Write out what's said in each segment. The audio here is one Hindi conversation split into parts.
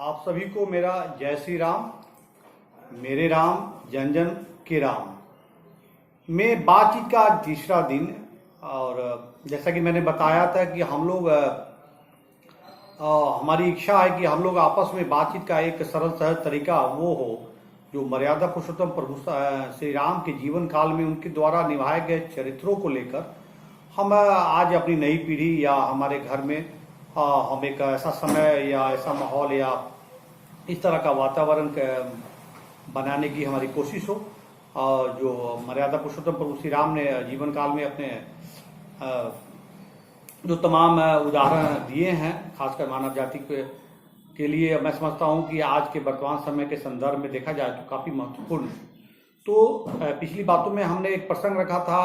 आप सभी को मेरा जय श्री राम। मेरे राम जन जन के राम में बातचीत का आज तीसरा दिन। और जैसा कि मैंने बताया था कि हम लोग हमारी इच्छा है कि हम लोग आपस में बातचीत का एक सरल सहज तरीका वो हो जो मर्यादा पुरुषोत्तम प्रभु श्री राम के जीवन काल में उनके द्वारा निभाए गए चरित्रों को लेकर हम आज अपनी नई पीढ़ी या हमारे घर में हम एक ऐसा समय या ऐसा माहौल या इस तरह का वातावरण बनाने की हमारी कोशिश हो। और जो मर्यादा पुरुषोत्तम प्रभु श्री राम ने जीवन काल में अपने जो तमाम उदाहरण दिए हैं खासकर मानव जाति के लिए, मैं समझता हूं कि आज के वर्तमान समय के संदर्भ में देखा जाए तो काफ़ी महत्वपूर्ण है। तो पिछली बातों में हमने एक प्रसंग रखा था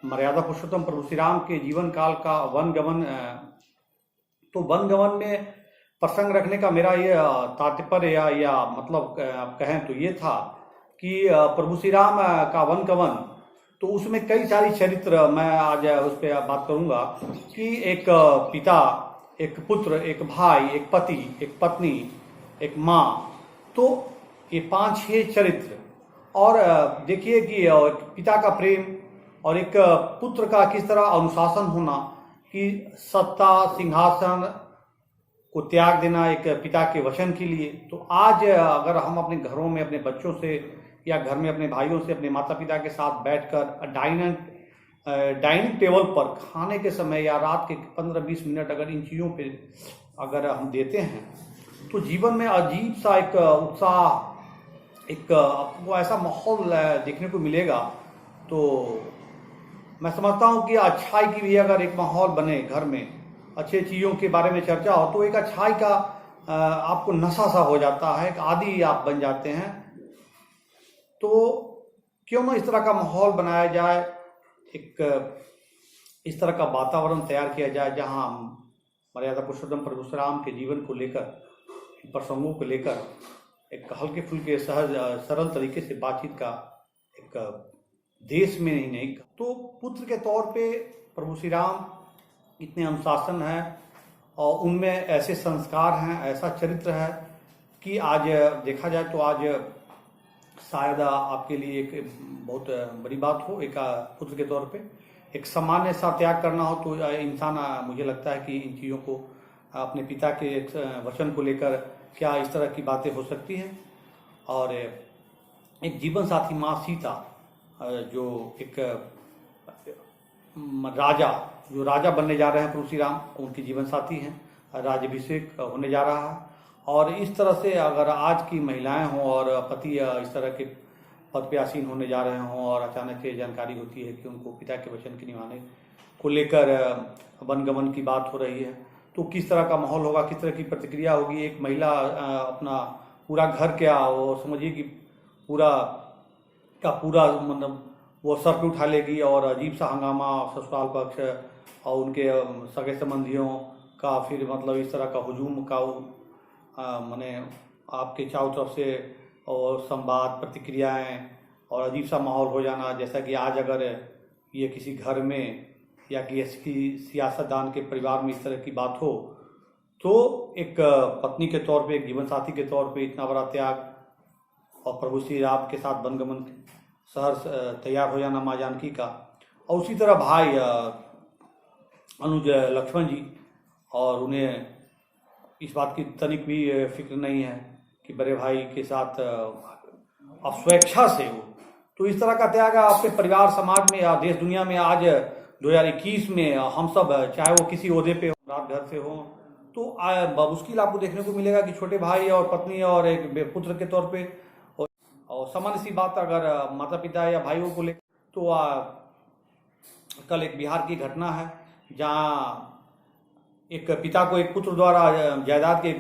मर्यादा पुरुषोत्तम प्रभु श्री राम के जीवन काल का वनगमन। तो वनगमन में प्रसंग रखने का मेरा ये तात्पर्य या मतलब कहें तो ये था कि प्रभु श्री राम का वनगमन, तो उसमें कई सारी चरित्र मैं आज उस पर बात करूंगा कि एक पिता, एक पुत्र, एक भाई, एक पति, एक पत्नी, एक माँ, तो ये 5-6 चरित्र। और देखिए कि एक पिता का प्रेम और एक पुत्र का किस तरह अनुशासन होना कि सत्ता सिंहासन को त्याग देना एक पिता के वचन के लिए। तो आज अगर हम अपने घरों में अपने बच्चों से या घर में अपने भाइयों से अपने माता पिता के साथ बैठकर डाइनिंग टेबल पर खाने के समय या रात के 15-20 मिनट अगर इन चीज़ों पे अगर हम देते हैं तो जीवन में अजीब सा एक उत्साह, एक आपको ऐसा माहौल देखने को मिलेगा। तो मैं समझता हूँ कि अच्छाई की भी अगर एक माहौल बने, घर में अच्छे चीज़ों के बारे में चर्चा हो, तो एक अच्छाई का आपको नशा सा हो जाता है, एक आदी आप बन जाते हैं। तो क्यों ना इस तरह का माहौल बनाया जाए, एक इस तरह का वातावरण तैयार किया जाए जहां हम मर्यादा पुरुषोत्तम प्रभु श्री राम के जीवन को लेकर, प्रसंगों को लेकर एक हल्के फुल्के सहज सरल तरीके से बातचीत का एक देश में ही नहीं। तो पुत्र के तौर पे प्रभु श्री राम इतने अनुशासन है और उनमें ऐसे संस्कार हैं, ऐसा चरित्र है कि आज देखा जाए तो आज शायद आपके लिए एक बहुत बड़ी बात हो, एक पुत्र के तौर पे एक सामान्य सा त्याग करना हो। तो इंसान, मुझे लगता है कि इन चीज़ों को अपने पिता के एक वचन को लेकर क्या इस तरह की बातें हो सकती हैं। और एक जीवन साथी माँ सीता, जो एक राजा बनने जा रहे हैं प्रभु श्री राम, उनकी जीवन साथी हैं, राज्याभिषेक होने जा रहा है। और इस तरह से अगर आज की महिलाएं हों और पति इस तरह के पद पे आसीन होने जा रहे हों और अचानक से जानकारी होती है कि उनको पिता के वचन के निभाने को लेकर वनगमन की बात हो रही है, तो किस तरह का माहौल होगा, किस तरह की प्रतिक्रिया होगी। एक महिला अपना पूरा घर क्या, वो समझिए कि पूरा का पूरा मतलब वो सर पे उठा लेगी और अजीब सा हंगामा ससुराल पक्ष और उनके सगे संबंधियों का, फिर मतलब इस तरह का हुजूम का माने आपके चारों तरफ से और संवाद, प्रतिक्रियाएं और अजीब सा माहौल हो जाना। जैसा कि आज अगर ये किसी घर में या किसी सियासतदान के परिवार में इस तरह की बात हो, तो एक पत्नी के तौर पे, एक जीवन साथी के तौर पे इतना बड़ा त्याग और प्रभु श्री राम के साथ वनगमन सहर्ष तैयार हो जाना माँ जानकी का। और उसी तरह भाई अनुज लक्ष्मण जी, और उन्हें इस बात की तनिक भी फिक्र नहीं है कि बड़े भाई के साथ अब स्वेच्छा से हो। तो इस तरह का त्याग आपके परिवार, समाज में या देश दुनिया में आज 2021 में हम सब, चाहे वो किसी ओहदे पे हो, रात घर से हो, तो मुश्किल आपको देखने को मिलेगा कि छोटे भाई और पत्नी और एक पुत्र के तौर पे। और सामान्य सी बात अगर माता पिता या भाइयों को लेकर, तो कल एक बिहार की घटना है जहाँ एक पिता को एक पुत्र द्वारा जायदाद के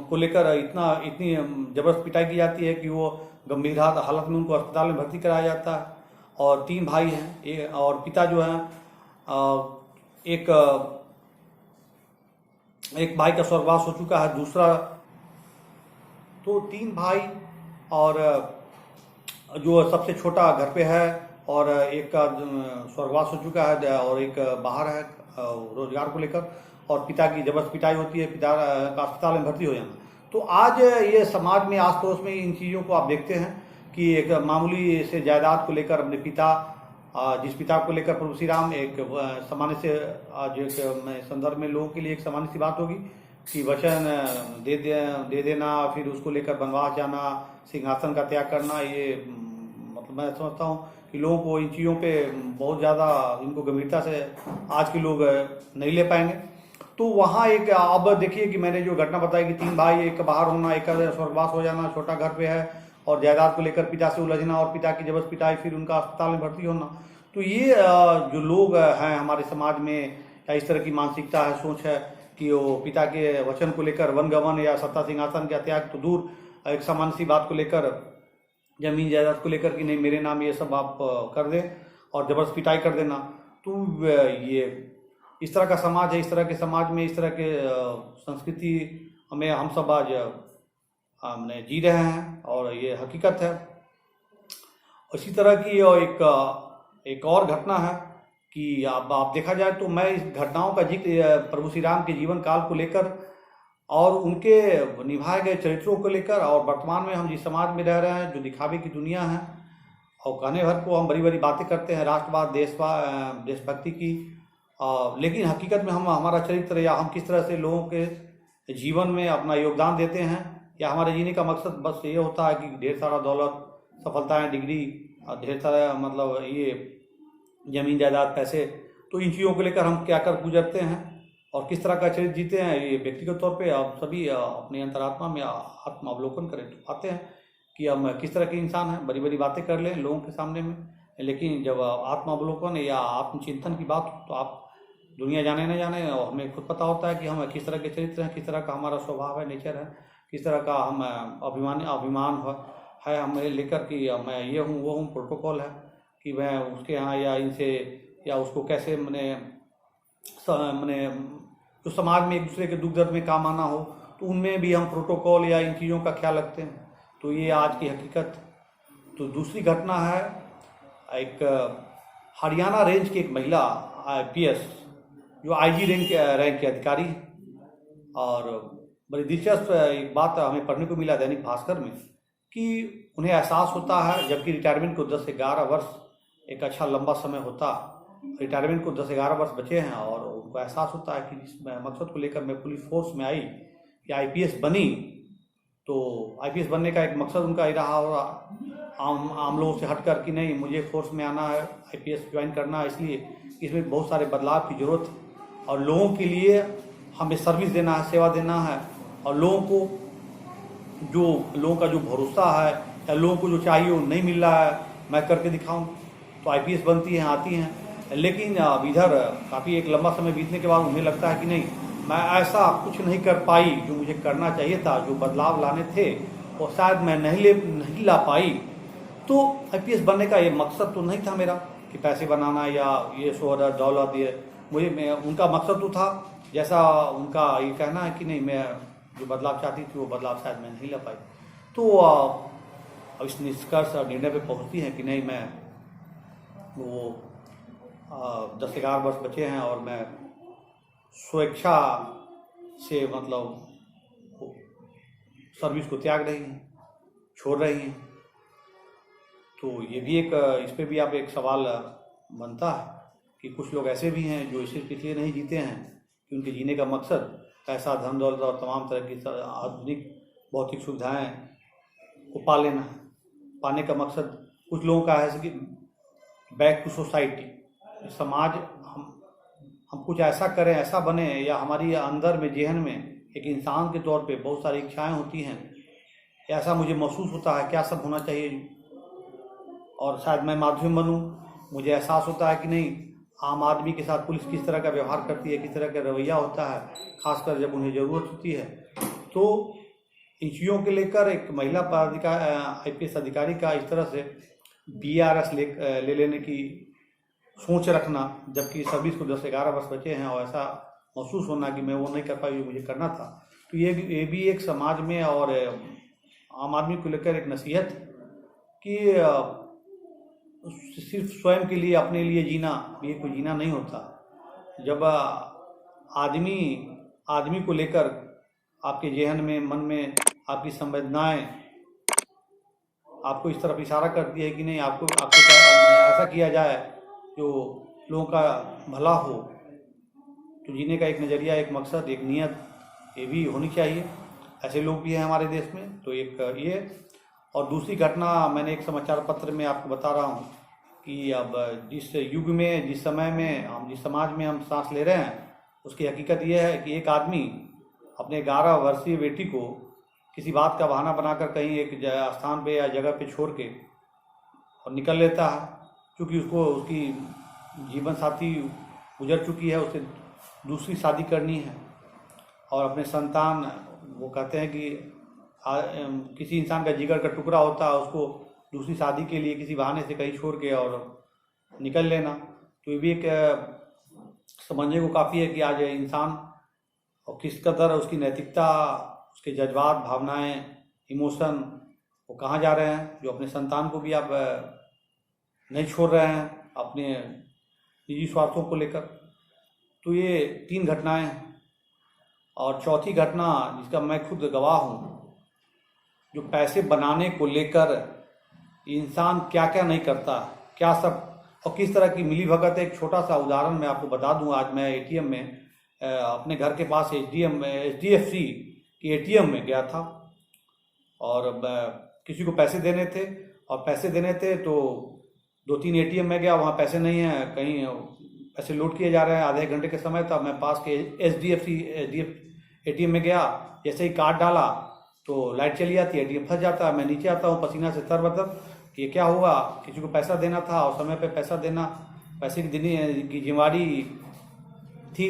को लेकर इतनी जबरदस्त पिटाई की जाती है कि वो गंभीर हालत में उनको अस्पताल में भर्ती कराया जाता है। और 3 भाई हैं, और पिता जो है एक भाई का स्वर्गवास हो चुका है, दूसरा, तो 3 भाई और जो सबसे छोटा घर पे है, और एक का स्वर्गवास हो चुका है और एक बाहर है रोजगार को लेकर। और पिता की जबरदस्त पिटाई होती है, पिता का अस्पताल में भर्ती हो जाना। तो आज ये समाज में आस पड़ोस में इन चीज़ों को आप देखते हैं कि एक मामूली से जायदाद को लेकर अपने पिता, जिस पिता को लेकर प्रभु श्री राम एक सामान्य से आज एक संदर्भ में लोगों के लिए एक सामान्य सी बात होगी कि वचन दे देना, फिर उसको लेकर वनवास जाना, सिंहासन का त्याग करना, ये मतलब मैं समझता हूँ कि लोगों को इन चीज़ों पे बहुत ज़्यादा इनको गंभीरता से आज के लोग नहीं ले पाएंगे। तो वहाँ एक अब देखिए कि मैंने जो घटना बताई कि 3 भाई, एक बाहर होना, एक का स्वर्गवास हो जाना, छोटा घर पे है और जायदाद को लेकर पिता से उलझना और पिता की जबरदस्त पिटाई, फिर उनका अस्पताल में भर्ती होना। तो ये जो लोग हैं हमारे समाज में या इस तरह की मानसिकता है, सोच है कि वो पिता के वचन को लेकर वनगमन या सत्ता सिंहासन का त्याग तो दूर, एक सामान्य सी बात को लेकर, जमीन जायदाद को लेकर कि नहीं मेरे नाम ये सब आप कर दें और जबरदस्त पिटाई कर देना। तो ये इस तरह का समाज है, इस तरह के समाज में इस तरह के संस्कृति हमें हम सब आज हमने जी रहे हैं और ये हकीकत है। इसी तरह की एक और घटना है कि आप देखा जाए तो मैं इस घटनाओं का जिक्र प्रभु श्री राम के जीवन काल को लेकर और उनके निभाए गए चरित्रों को लेकर और वर्तमान में हम जिस समाज में रह रहे हैं, जो दिखावे की दुनिया है और कहने भर को हम बड़ी बड़ी बातें करते हैं राष्ट्रवाद, देशभक्ति की, लेकिन हकीकत में हम हमारा चरित्र या हम किस तरह से लोगों के जीवन में अपना योगदान देते हैं या हमारे जीने का मकसद बस ये होता है कि ढेर सारा दौलत, सफलताएं, डिग्री, ढेर सारा मतलब ये जमीन जायदाद, पैसे। तो इन चीज़ों को लेकर हम क्या कर गुजरते हैं और किस तरह का चरित्र जीते हैं, ये व्यक्तिगत तौर पे आप सभी अपनी अंतरात्मा में आत्मावलोकन करें तो पाते हैं कि हम किस तरह के इंसान हैं। बड़ी बड़ी बातें कर लें लोगों के सामने में, लेकिन जब आत्मावलोकन या आत्मचिंतन की बात हो तो आप दुनिया जाने न जाने और हमें खुद पता होता है कि हम किस तरह के चरित्र हैं, किस तरह का हमारा स्वभाव है, नेचर है, किस तरह का हम अभिमान है हमें लेकर कि मैं ये हूँ वो हूँ। प्रोटोकॉल है कि मैं उसके यहाँ या इनसे या उसको कैसे मैंने जो समाज में एक दूसरे के दुख दर्द में काम आना हो तो उनमें भी हम प्रोटोकॉल या इन चीज़ों का ख्याल रखते हैं। तो ये आज की हकीकत। तो दूसरी घटना है एक हरियाणा रेंज की एक महिला IPS जो IG रैंक के अधिकारी, और बड़ी दिलचस्प एक बात हमें पढ़ने को मिला दैनिक भास्कर में कि उन्हें एहसास होता है, जबकि रिटायरमेंट को 10 से 11 वर्ष एक अच्छा लंबा समय होता, रिटायरमेंट को 10 से 11 वर्ष बचे हैं और उनको एहसास होता है कि जिस मकसद को लेकर मैं पुलिस फोर्स में आई या IPS बनी, तो IPS बनने का एक मकसद उनका ही रहा होगा आम लोगों से हटकर कि नहीं मुझे फोर्स में आना है, IPS ज्वाइन करना है, इसलिए इसमें बहुत सारे बदलाव की ज़रूरत है और लोगों के लिए हमें सर्विस देना है, सेवा देना है और लोगों का जो भरोसा है या लोगों को जो चाहिए वो नहीं मिल रहा है, मैं करके दिखाऊं। तो IPS बनती हैं, आती हैं, लेकिन इधर काफ़ी एक लंबा समय बीतने के बाद उन्हें लगता है कि नहीं मैं ऐसा कुछ नहीं कर पाई जो मुझे करना चाहिए था, जो बदलाव लाने थे और शायद मैं नहीं ला पाई। तो IPS बनने का ये मकसद तो नहीं था मेरा कि पैसे बनाना या ये शोहरत दौलत, ये उनका मकसद तो था जैसा उनका ये कहना है कि नहीं मैं जो बदलाव चाहती थी वो बदलाव शायद मैं नहीं ला पाई। तो अब इस निष्कर्ष और निर्णय पे पहुंचती हैं कि नहीं मैं वो 10 से 11 वर्ष बचे हैं और मैं स्वेच्छा से मतलब सर्विस को त्याग रही हैं, छोड़ रही हैं। तो ये भी एक इस पे भी आप एक सवाल बनता है कि कुछ लोग ऐसे भी हैं जो सिर्फ इसलिए नहीं जीते हैं कि उनके जीने का मकसद पैसा, धन दौलत और तमाम तरह की आधुनिक भौतिक सुविधाएं को पाने का मकसद कुछ लोगों का है कि बैक टू सोसाइटी, समाज, हम कुछ ऐसा करें, ऐसा बने, या हमारी अंदर में जेहन में एक इंसान के तौर पे बहुत सारी इच्छाएं होती हैं, ऐसा मुझे महसूस होता है क्या सब होना चाहिए और शायद मैं माध्यम बनूं। मुझे एहसास होता है कि नहीं आम आदमी के साथ पुलिस किस तरह का व्यवहार करती है, किस तरह का रवैया होता है, खासकर जब उन्हें ज़रूरत होती है। तो इन चीज़ों के लेकर एक महिला IPS अधिकारी का इस तरह से BRS ले लेने की सोच रखना, जबकि सर्विस को 10 से 11 वर्ष बचे हैं और ऐसा महसूस होना कि मैं वो नहीं कर पाई जो मुझे करना था। तो ये भी एक समाज में और आम आदमी को लेकर एक नसीहत कि सिर्फ स्वयं के लिए, अपने लिए जीना ये कोई जीना नहीं होता। जब आदमी को लेकर आपके जेहन में, मन में आपकी संवेदनाएं आपको इस तरफ इशारा करती है कि नहीं, आपको ऐसा किया जाए जो लोगों का भला हो। तो जीने का एक नज़रिया, एक मकसद, एक नीयत ये भी होनी चाहिए। ऐसे लोग भी हैं हमारे देश में। तो एक ये, और दूसरी घटना मैंने एक समाचार पत्र में आपको बता रहा हूँ कि अब जिस युग में, जिस समय में हम, जिस समाज में हम सांस ले रहे हैं, उसकी हकीकत ये है कि एक आदमी अपने 11 वर्षीय बेटी को किसी बात का बहाना बनाकर कहीं एक स्थान पे या जगह पे छोड़ के और निकल लेता है, क्योंकि उसको उसकी जीवन साथी गुजर चुकी है, उसे दूसरी शादी करनी है। और अपने संतान, वो कहते हैं कि किसी इंसान का जिगर का टुकड़ा होता है, उसको दूसरी शादी के लिए किसी बहाने से कहीं छोड़ के और निकल लेना। तो ये भी एक समझने को काफ़ी है कि आज इंसान और किस कदर उसकी नैतिकता, उसके जज्बात, भावनाएं, इमोशन वो कहाँ जा रहे हैं, जो अपने संतान को भी आप नहीं छोड़ रहे हैं अपने निजी स्वार्थों को लेकर। तो ये 3 घटनाएं हैं। और चौथी घटना जिसका मैं खुद गवाह हूँ, जो पैसे बनाने को लेकर इंसान क्या क्या नहीं करता, क्या सब और किस तरह की मिली भगत है। एक छोटा सा उदाहरण मैं आपको बता दूं। आज मैं एटीएम में अपने घर के पास HDFC की एटीएम में गया था और किसी को पैसे देने थे, और पैसे देने थे तो 2-3 एटीएम में गया, वहाँ पैसे नहीं हैं, कहीं पैसे लूट किए जा रहे हैं। आधे घंटे के समय था, मैं पास के HDFC एटीएम में गया। जैसे ही कार्ड डाला तो लाइट चली जाती है, एटीएम फंस जाता है। मैं नीचे आता हूँ पसीना से तरबतर कि ये क्या हुआ। किसी को पैसा देना था और समय पे पैसा देना, पैसे की देने की जिम्मेवारी थी,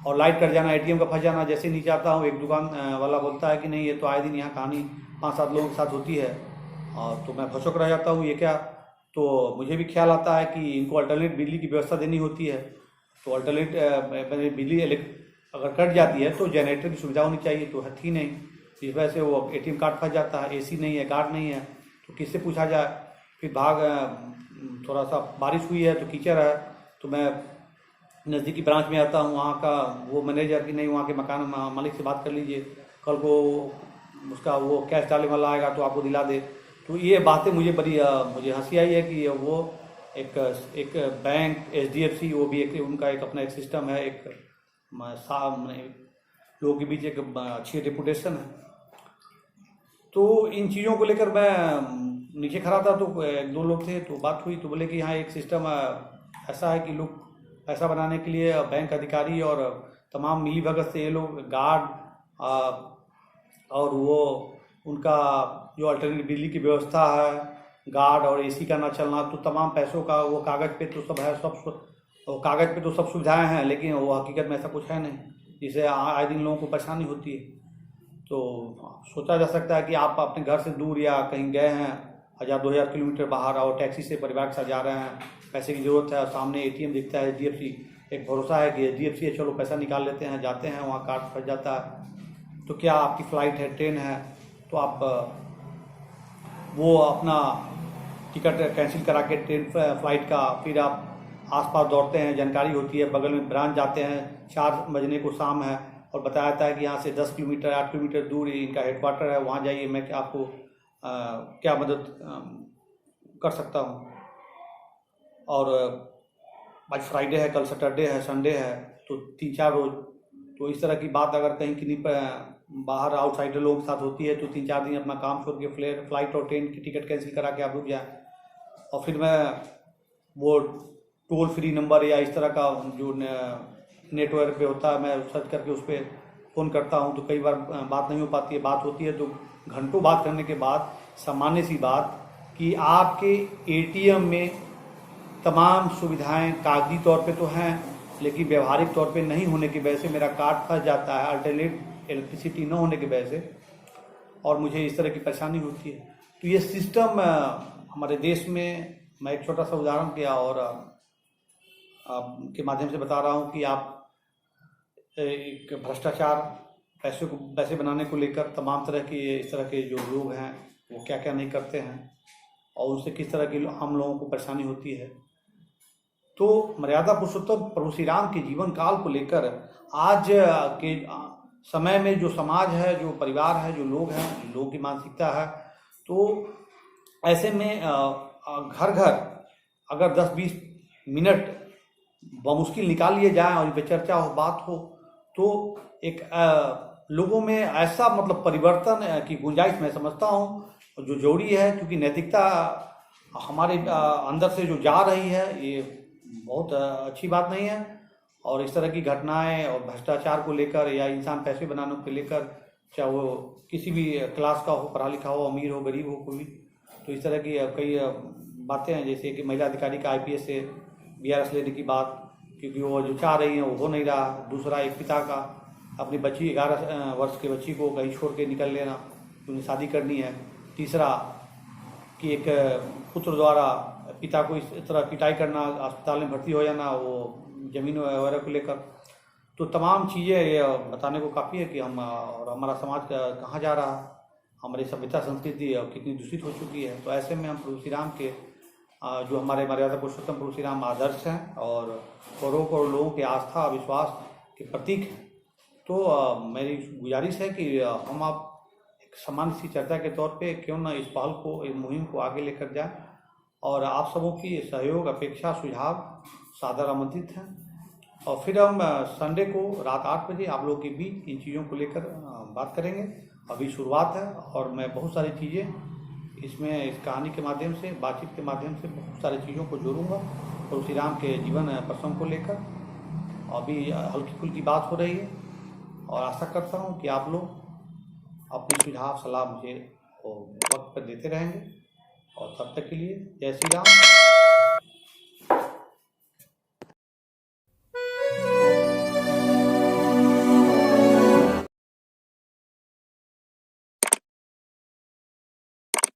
और लाइट कट जाना, एटीएम का फंस जाना। जैसे नीचे आता हूँ, एक दुकान वाला बोलता है कि नहीं, ये तो आए दिन यहाँ कहानी 5-7 लोगों के साथ होती है। और तो मैं फंसक रह जाता हूँ, ये क्या। तो मुझे भी ख्याल आता है कि इनको अल्टरनेट बिजली की व्यवस्था देनी होती है। तो अल्टरनेट बिजली अगर कट जाती है तो जनरेटर की सुविधा होनी चाहिए, तो थी नहीं। इस वजह से वो एटीएम कार्ड फंस जाता है। एसी नहीं है, कार्ड नहीं है, तो किससे पूछा जाए। फिर थोड़ा सा बारिश हुई है तो कीचड़ है, तो मैं नज़दीकी ब्रांच में आता हूँ। वहाँ का वो मैनेजर कि नहीं, वहाँ के मकान मालिक से बात कर लीजिए, कल को उसका वो कैश डालने वाला आएगा तो आपको दिला दे। तो ये बातें मुझे मुझे हंसी आई है कि वो एक बैंक HDFC, वो भी एक उनका एक अपना एक सिस्टम है, एक लोगों के बीच एक अच्छी रेपुटेशन है। तो इन चीज़ों को लेकर मैं नीचे खड़ा था, तो 1-2 लोग थे, तो बात हुई, तो बोले कि यहाँ एक सिस्टम ऐसा है कि लोग पैसा बनाने के लिए बैंक अधिकारी और तमाम मिली भगत से ये लोग गार्ड और वो उनका जो अल्टरनेट बिजली की व्यवस्था है, गार्ड और एसी का ना चलना, तो तमाम पैसों का वो कागज़ पे तो सब है, सब कागज़ पे तो सब सुविधाएं हैं, लेकिन वो हकीकत में ऐसा कुछ है नहीं, जिससे आए दिन लोगों को परेशानी होती है। तो सोचा जा सकता है कि आप अपने घर से दूर या कहीं गए हैं 1000-2000 किलोमीटर बाहर, और टैक्सी से परिवार के साथ जा रहे हैं, पैसे की ज़रूरत है, सामने एटीएम दिखता है HDFC, एक भरोसा है कि HDFC है, चलो पैसा निकाल लेते हैं, जाते हैं, वहाँ कार्ड फंस जाता है। तो क्या आपकी फ़्लाइट है, ट्रेन है, तो आप वो अपना टिकट कैंसिल करा के ट्रेन फ्लाइट का, फिर आप आसपास दौड़ते हैं, जानकारी होती है, बगल में ब्रांच जाते हैं, 4 बजने को शाम है और बताया जाता है कि यहाँ से 10 किलोमीटर 8 किलोमीटर दूर इनका हेडक्वार्टर है, वहाँ जाइए, मैं आपको क्या मदद कर सकता हूँ। और आज फ्राइडे है, कल सैटरडे है, संडे है, तो 3-4 रोज, तो इस तरह की बात अगर कहीं किन्हीं बाहर आउटसाइडर लोगों के साथ होती है तो 3-4 दिन अपना काम छोड़ के फ्लाइट और ट्रेन की टिकट कैंसिल करा के आप रुक जाएँ। और फिर मैं वो टोल फ्री नंबर या इस तरह का जो नेटवर्क पे होता है, मैं सर्च करके उस पर फ़ोन करता हूँ, तो कई बार बात नहीं हो पाती है। बात होती है तो घंटों बात करने के बाद सामान्य सी बात कि आपके एटीएम में तमाम सुविधाएं कागजी तौर पे तो हैं, लेकिन व्यवहारिक तौर पे नहीं होने की वजह से मेरा कार्ड फंस जाता है, अल्टरनेट इलेक्ट्रिसिटी न होने की वजह से, और मुझे इस तरह की परेशानी होती है। तो ये सिस्टम हमारे देश में, मैं एक छोटा सा उदाहरण किया और आपके माध्यम से बता रहा हूँ कि आप एक भ्रष्टाचार, पैसे बनाने को लेकर तमाम तरह के इस तरह के जो लोग हैं वो क्या क्या नहीं करते हैं, और उनसे किस तरह की हम लोगों को परेशानी होती है। तो मर्यादा पुरुषोत्तम प्रभु श्री राम के जीवन काल को लेकर आज के समय में जो समाज है, जो परिवार है, जो लोग हैं, लोगों की मानसिकता है, तो ऐसे में घर घर अगर 10-20 मिनट बमुश्किल निकाल लिए जाएं और इन पर चर्चा हो, बात हो, तो एक लोगों में ऐसा मतलब परिवर्तन की गुंजाइश मैं समझता हूँ जो जरूरी है, क्योंकि नैतिकता हमारे अंदर से जो जा रही है ये बहुत अच्छी बात नहीं है। और इस तरह की घटनाएं और भ्रष्टाचार को लेकर या इंसान पैसे बनाने को लेकर, चाहे वो किसी भी क्लास का हो, पढ़ा लिखा हो, अमीर हो, गरीब हो, कोई, तो इस तरह की कई बातें हैं, जैसे कि महिला अधिकारी का IPS से BRS लेने की बात, क्योंकि वो जो चाह रही हैं वो हो नहीं रहा। दूसरा, एक पिता का अपनी बच्ची 11 वर्ष की बच्ची को कहीं छोड़ के निकल लेना, उन्हें शादी करनी है। तीसरा कि एक पुत्र द्वारा पिता को इस तरह पिटाई करना, अस्पताल में भर्ती हो जाना, वो जमीन वगैरह को लेकर। तो तमाम चीज़ें ये बताने को काफ़ी है कि हम और हमारा समाज कहाँ जा रहा है, हमारी सभ्यता संस्कृति कितनी दूषित हो चुकी है। तो ऐसे में हम प्रभु श्री राम के जो हमारे मर्यादा पुरुषोत्तम प्रभु श्री राम आदर्श हैं और करोड़ों करोड़ लोगों की आस्था विश्वास के प्रतीक हैं। तो मेरी गुजारिश है कि हम आप एक सामान्य सी चर्चा के तौर पे क्यों ना इस पहल को, इस मुहिम को आगे लेकर जाएं, और आप सबों की सहयोग, अपेक्षा, सुझाव सादर आमंत्रित हैं। और फिर हम संडे को रात 8 बजे आप लोगों के बीच इन चीज़ों को लेकर बात करेंगे। अभी शुरुआत है और मैं बहुत सारी चीज़ें इसमें इस कहानी के माध्यम से, बातचीत के माध्यम से बहुत सारी चीज़ों को जोड़ूंगा प्रभु श्री राम के जीवन प्रसंग को लेकर। अभी हल्की फुल्की बात हो रही है और आशा करता हूँ कि आप लोग अपने सुझाव सलाह मुझे वक्त पर देते रहेंगे। और तब तक के लिए जय श्री राम।